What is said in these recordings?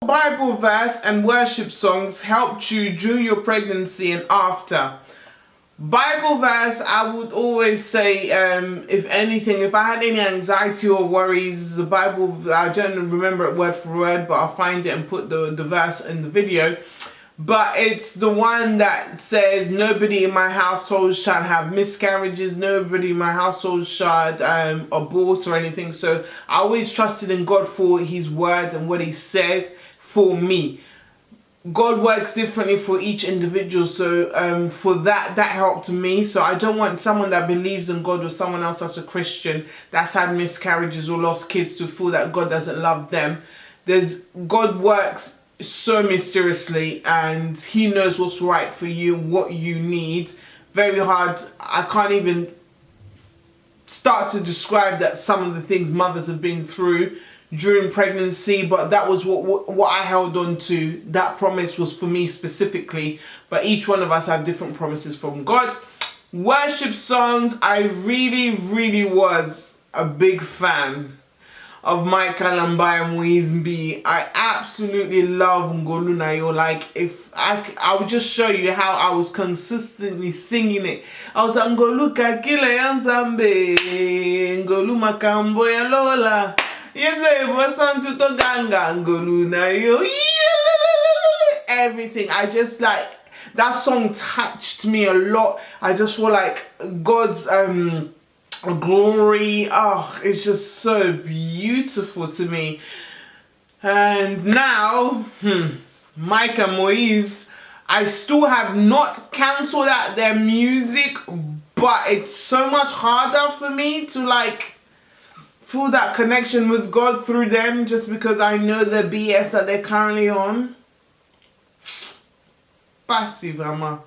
Bible verse and worship songs helped you during your pregnancy and after? Bible verse, I would always say, if anything, if I had any anxiety or worries, the Bible, I don't remember it word for word, but I'll find it and put the verse in the video. But it's the one that says, nobody in my household shall have miscarriages, nobody in my household shall abort or anything. So I always trusted in God for his word and what he said for me. God works differently for each individual, so for that helped me. So I don't want someone that believes in God or someone else that's a Christian that's had miscarriages or lost kids to feel that God doesn't love them. God works so mysteriously and he knows what's right for you, what you need. Very hard. I can't even start to describe that some of the things mothers have been through during pregnancy, but that was what I held on to. That promise was for me specifically, but each one of us have different promises from God. Worship songs, I really was a big fan of Michael Ambaya Muizmbi. I absolutely love Ngolu Nayo. Like, if I would just show you how I was consistently singing it. I was like, Ngolu kakile yanzambe, Ngolu makambo ya lola. Everything. I just like that song touched me a lot. I just feel like God's glory. Oh, it's just so beautiful to me. And now, Mike and Moise, I still have not cancelled out their music, but it's so much harder for me to like feel that connection with God through them, just because I know the BS that they're currently on. Passive, Ama.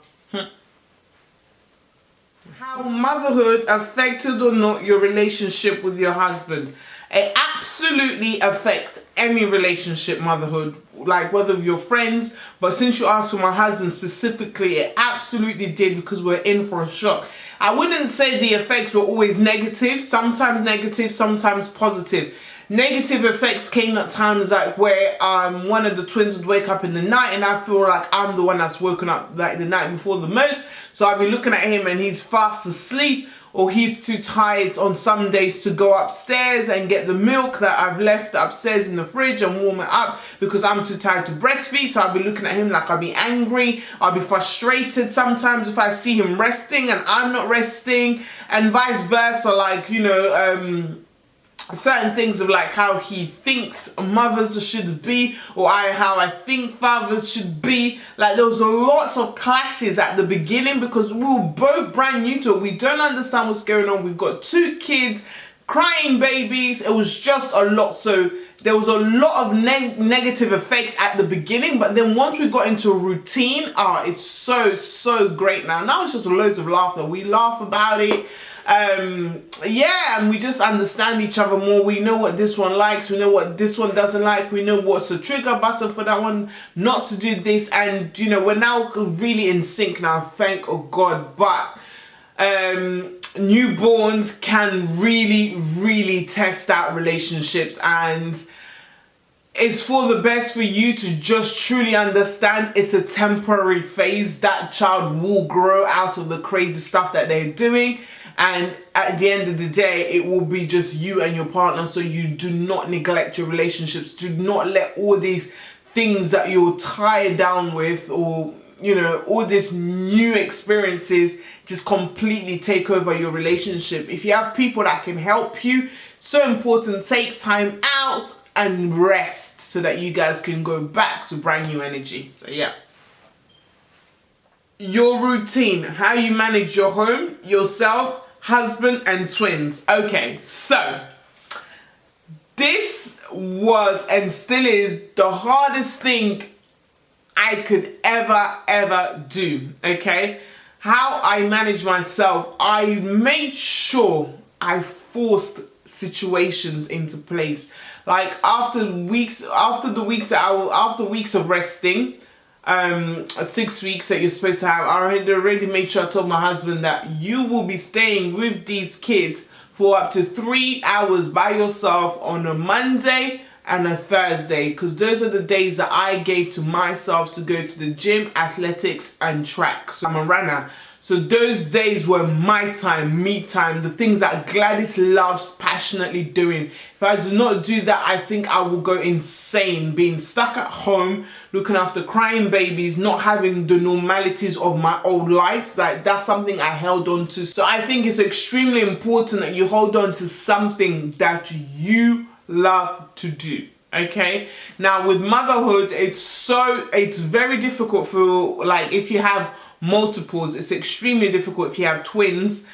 How motherhood affected or not your relationship with your husband? It absolutely affects any relationship, motherhood, like whether you're friends, but since you asked for my husband specifically, it absolutely did, because we're in for a shock. I wouldn't say the effects were always negative, sometimes positive. Negative effects came at times like where one of the twins would wake up in the night and I feel like I'm the one that's woken up like the night before the most. So I'll be looking at him and he's fast asleep, or he's too tired on some days to go upstairs and get the milk that I've left upstairs in the fridge and warm it up because I'm too tired to breastfeed. So I'll be looking at him like I'll be angry, I'll be frustrated sometimes if I see him resting and I'm not resting, and vice versa, like, you know, certain things of like how he thinks mothers should be, or how I think fathers should be. Like, there was lots of clashes at the beginning because we were both brand new to it. We don't understand what's going on. We've got 2 kids, crying babies. It was just a lot. So there was a lot of negative effects at the beginning, but then once we got into a routine, it's so great now. Now it's just loads of laughter. We laugh about it. Yeah, and we just understand each other more. We know what this one likes, we know what this one doesn't like, we know what's a trigger button for that one not to do this, and you know, we're now really in sync now, thank God. But newborns can really test out relationships, and it's for the best for you to just truly understand it's a temporary phase. That child will grow out of the crazy stuff that they're doing, and at the end of the day it will be just you and your partner. So you do not neglect your relationships. Do not let all these things that you're tied down with, or you know, all these new experiences just completely take over your relationship. If you have people that can help you, so important, take time out and rest so that you guys can go back to brand new energy. So yeah. Your routine, how you manage your home, yourself, husband and twins. Okay, so this was and still is the hardest thing I could ever do. Okay, how I manage myself, I made sure I forced situations into place. Like after weeks of resting, 6 weeks that you're supposed to have, I already made sure I told my husband that you will be staying with these kids for up to 3 hours by yourself on a Monday and a Thursday, because those are the days that I gave to myself to go to the gym, athletics and track. So I'm a runner. So those days were my time, me time, the things that Gladys loves passionately doing. If I do not do that, I think I will go insane, being stuck at home, looking after crying babies, not having the normalities of my old life. Like, that's something I held on to. So I think it's extremely important that you hold on to something that you love to do. Okay, now with motherhood, it's very difficult for, like, if you have multiples, it's extremely difficult if you have twins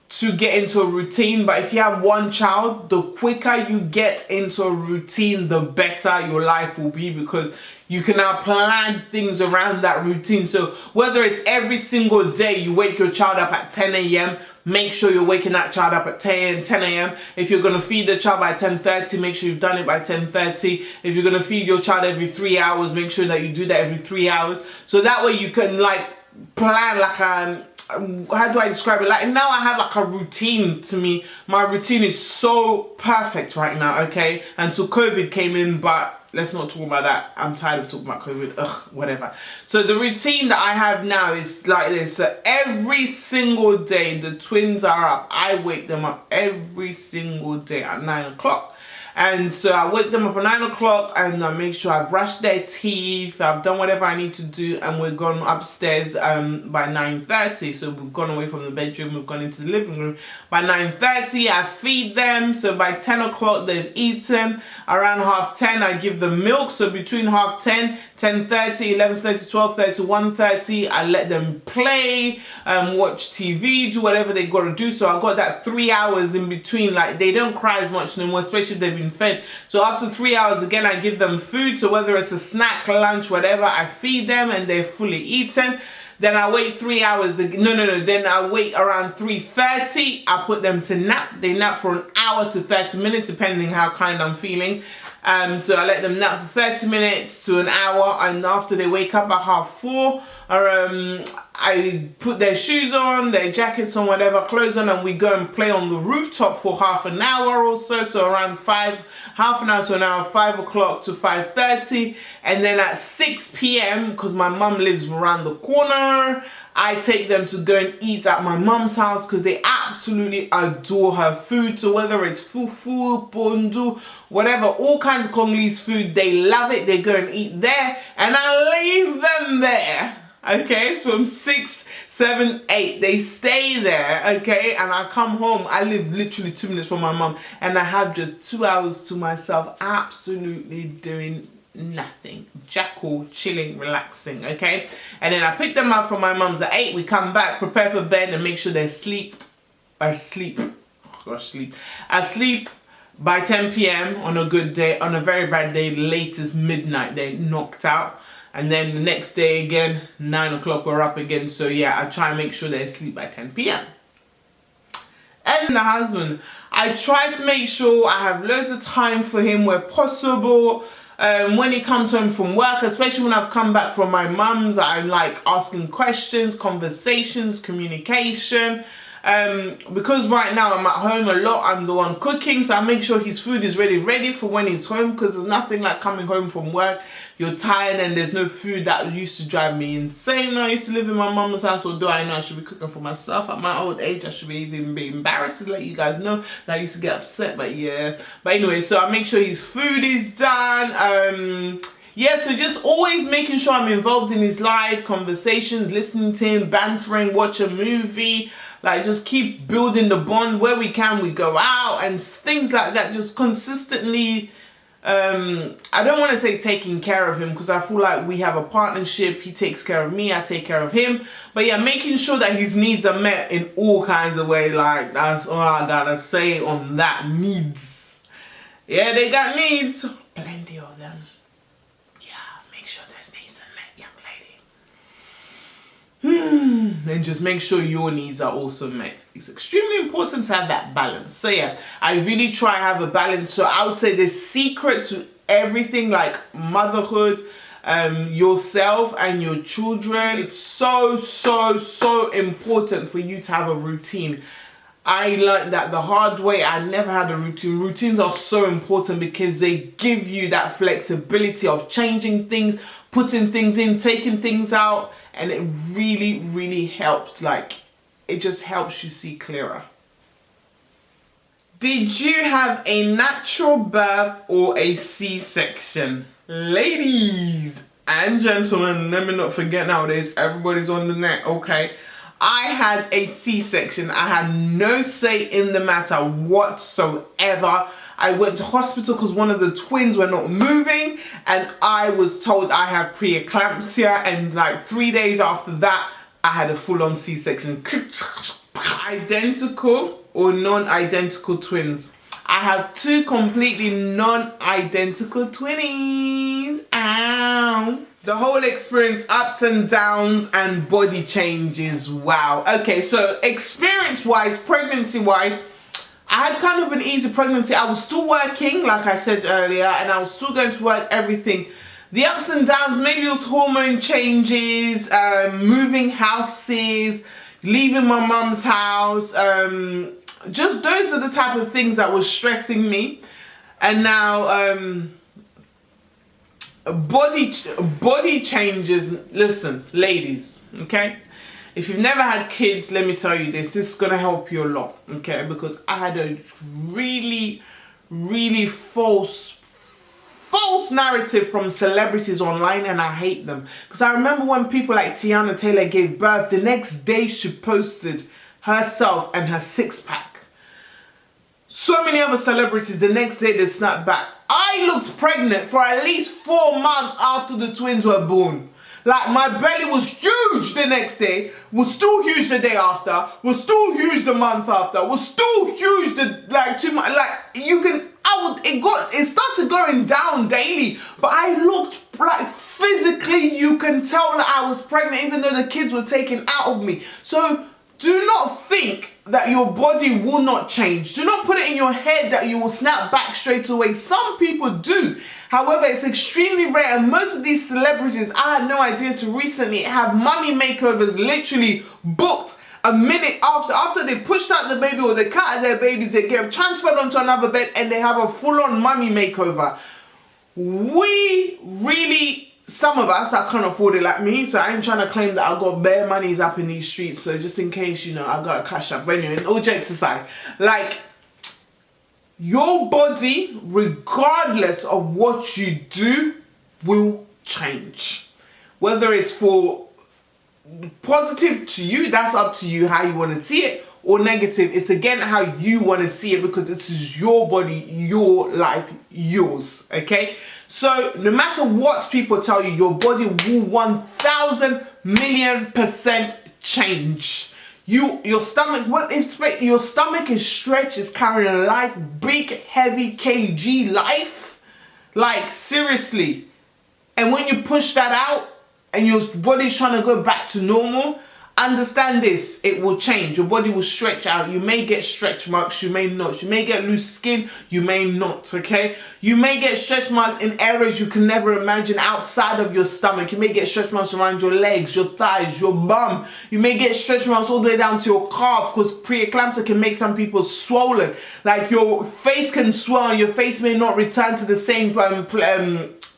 to get into a routine. But if you have one child, the quicker you get into a routine, the better your life will be, because you can now plan things around that routine. So whether it's every single day you wake your child up at 10 a.m, make sure you're waking that child up at 10 a.m. If you're going to feed the child by 10:30, make sure you've done it by 10:30. If you're going to feed your child every 3 hours, make sure that you do that every 3 hours. So that way you can, like, plan like how do I describe it? Like, now I have like a routine to me. My routine is so perfect right now, okay? Until COVID came in, but let's not talk about that. I'm tired of talking about COVID. Ugh, whatever. So the routine that I have now is like this. So every single day the twins are up, I wake them up every single day at 9 o'clock. And so I wake them up at 9 o'clock and I make sure I brush their teeth, I've done whatever I need to do, and we're gone upstairs by 9:30. So we've gone away from the bedroom, we've gone into the living room. By 9:30 I feed them, so by 10 o'clock they've eaten. Around 10:30 I give them milk, so between 10:30, 10:30, 11:30, 12:30, 1:30 I let them play, watch TV, do whatever they got to do. So I've got that 3 hours in between. Like, they don't cry as much anymore, especially if they've been fed. So after 3 hours again I give them food, so whether it's a snack, lunch, whatever, I feed them and they're fully eaten. Then I wait 3 hours, then I wait around 3:30, I put them to nap. They nap for an hour to 30 minutes depending how kind I'm feeling. So I let them nap for 30 minutes to an hour, and after they wake up at 4:30, I put their shoes on, their jackets on, whatever, clothes on, and we go and play on the rooftop for half an hour or so. So around half an hour to an hour, 5 o'clock to 5:30. And then at 6 p.m, because my mum lives around the corner, I take them to go and eat at my mum's house because they absolutely adore her food. So whether it's fufu, pondu, whatever, all kinds of Congolese food, they love it. They go and eat there, and I leave them there. Okay, from 6, 7, 8, they stay there, okay, and I come home. I live literally 2 minutes from my mum, and I have just 2 hours to myself, absolutely doing nothing, jackal, chilling, relaxing, okay. And then I pick them up from my mum's at 8. We come back, prepare for bed, and make sure they're asleep by 10 p.m. on a good day. On a very bad day, latest midnight, they're knocked out. And then the next day again, 9 o'clock, we're up again. So yeah, I try and make sure they sleep by 10 p.m. And the husband, I try to make sure I have loads of time for him where possible. When he comes home from work, especially when I've come back from my mum's, I'm like asking questions, conversations, communication. Because right now I'm at home a lot, I'm the one cooking, so I make sure his food is ready for when he's home, because there's nothing like coming home from work, you're tired and there's no food. That used to drive me insane. I used to live in my mum's house, although I know I should be cooking for myself. At my old age, I should even be embarrassed to let you guys know that I used to get upset, but yeah. But anyway, so I make sure his food is done. Yeah, so just always making sure I'm involved in his life, conversations, listening to him, bantering, watch a movie. Like, just keep building the bond. Where we can, we go out and things like that. Just consistently, I don't want to say taking care of him, because I feel like we have a partnership. He takes care of me, I take care of him. But yeah, making sure that his needs are met in all kinds of ways. Like, that's all I gotta say on that. Needs. Yeah, they got needs. Plenty of them. Make sure those needs are met, young lady. Then just make sure your needs are also met. It's extremely important to have that balance. So yeah, I really try to have a balance. So I would say the secret to everything, like motherhood, yourself and your children, it's so important for you to have a routine. I learned that the hard way. I never had a routine. Routines are so important because they give you that flexibility of changing things, putting things in, taking things out, and it really, really helps. Like, it just helps you see clearer. Did you have a natural birth or a C-section? Ladies and gentlemen, let me not forget, nowadays everybody's on the net, okay? I had a C-section. I had no say in the matter whatsoever. I went to hospital because one of the twins were not moving, and I was told I have pre-eclampsia, and like 3 days after that, I had a full-on C-section. Identical or non-identical twins? I have two completely non-identical twinnies. Ow. The whole experience, ups and downs and body changes. Wow. Okay, so experience-wise, pregnancy-wise, I had kind of an easy pregnancy. I was still working, like I said earlier, and I was still going to work, everything. The ups and downs, maybe it was hormone changes, moving houses, leaving my mum's house. Just those are the type of things that was stressing me. And now, body changes. Listen, ladies, okay? If you've never had kids, let me tell you this is gonna help you a lot, okay? Because I had a really, really false narrative from celebrities online, and I hate them. Because I remember when people like Tiana Taylor gave birth, the next day she posted herself and her six-pack. So many other celebrities, the next day they snapped back. I looked pregnant for at least 4 months after the twins were born. Like, my belly was huge the next day, was still huge the day after, was still huge the month after, was still huge the, like, 2 months, like, you can, it started going down daily, but I looked, like, physically, you can tell that I was pregnant even though the kids were taken out of me. So, do not think that your body will not change. Do not put it in your head that you will snap back straight away. Some people do. However, it's extremely rare, and most of these celebrities, I had no idea to recently, have mummy makeovers literally booked a minute after they pushed out the baby or they cut out their babies, they get transferred onto another bed and they have a full-on mummy makeover. We really... Some of us, I can't afford it like me, so I ain't trying to claim that I got bare monies up in these streets, so just in case, you know, I got a cash up. But anyway, all jokes aside, like, your body, regardless of what you do, will change. Whether it's for positive to you, that's up to you how you want to see it, or negative, it's again how you want to see it, because it is your body, your life, yours, okay? So no matter what people tell you, your body will 1,000,000,000% change. Your stomach, your stomach is stretched, is carrying life, big, heavy kg life, like seriously. And when you push that out and your body's trying to go back to normal, understand this, it will change. Your body will stretch out. You may get stretch marks, you may not. You may get loose skin, you may not, okay? You may get stretch marks in areas you can never imagine outside of your stomach. You may get stretch marks around your legs, your thighs, your bum. You may get stretch marks all the way down to your calf, because pre-eclampsia can make some people swollen. Like, your face can swell and your face may not return to the same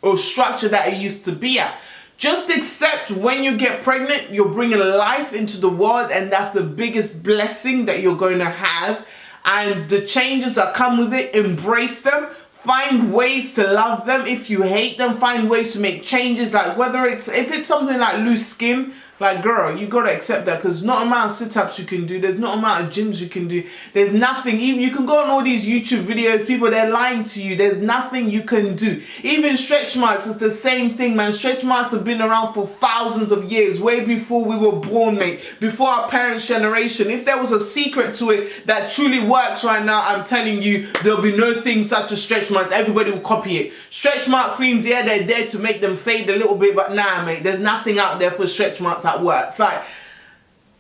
or structure that it used to be at. Just accept when you get pregnant, you're bringing life into the world, and that's the biggest blessing that you're going to have. And the changes that come with it, embrace them. Find ways to love them. If you hate them, find ways to make changes. Like, if it's something like loose skin, like, girl, you gotta accept that, because not amount of sit-ups you can do, there's not amount of gyms you can do, there's nothing. Even you can go on all these YouTube videos, people, they're lying to you, there's nothing you can do. Even stretch marks is the same thing, man. Stretch marks have been around for thousands of years, way before we were born, mate, before our parents' generation. If there was a secret to it that truly works right now, I'm telling you, there'll be no thing such as stretch marks. Everybody will copy it. Stretch mark creams, yeah, they're there to make them fade a little bit, but nah, mate, there's nothing out there for stretch marks that works. Like,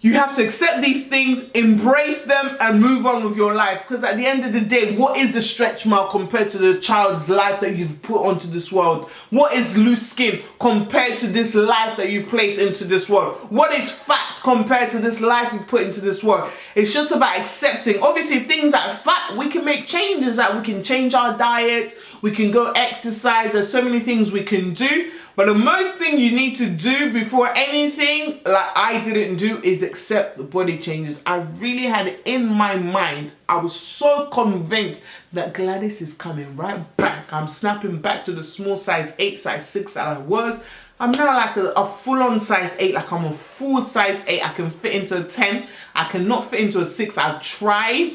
You have to accept these things, embrace them, and move on with your life. Because at the end of the day, what is a stretch mark compared to the child's life that you've put onto this world? What is loose skin compared to this life that you've placed into this world? What is fat compared to this life you put into this world? It's just about accepting. Obviously, things like fat, we can make changes. That we can change our diet, we can go exercise. There's so many things we can do. But the most thing you need to do before anything, like I didn't do, is accept the body changes. I really had it in my mind. I was so convinced that Gladys is coming right back. I'm snapping back to the small size 8, size 6 that I was. I'm now like a full-on size 8, like I'm a full size 8. I can fit into a 10. I cannot fit into a 6. I've tried.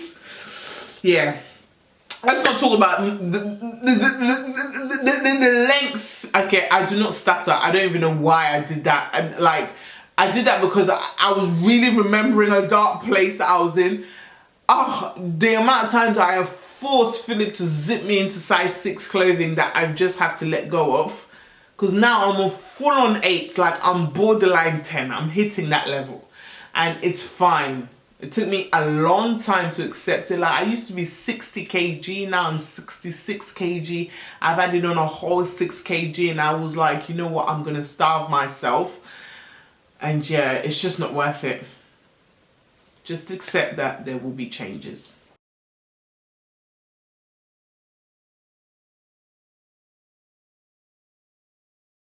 Yeah. Let's not talk about the length. Okay, I do not stutter. I don't even know why I did that. And like, I did that because I was really remembering a dark place that I was in. Oh, the amount of times I have forced Philip to zip me into size 6 clothing that I just have to let go of. Because now I'm a full-on 8. Like, I'm borderline 10. I'm hitting that level. And it's fine. It took me a long time to accept it. Like, I used to be 60 kg, now I'm 66 kg. I've added on a whole 6 kg and I was like, you know what, I'm gonna starve myself. And yeah, it's just not worth it. Just accept that there will be changes.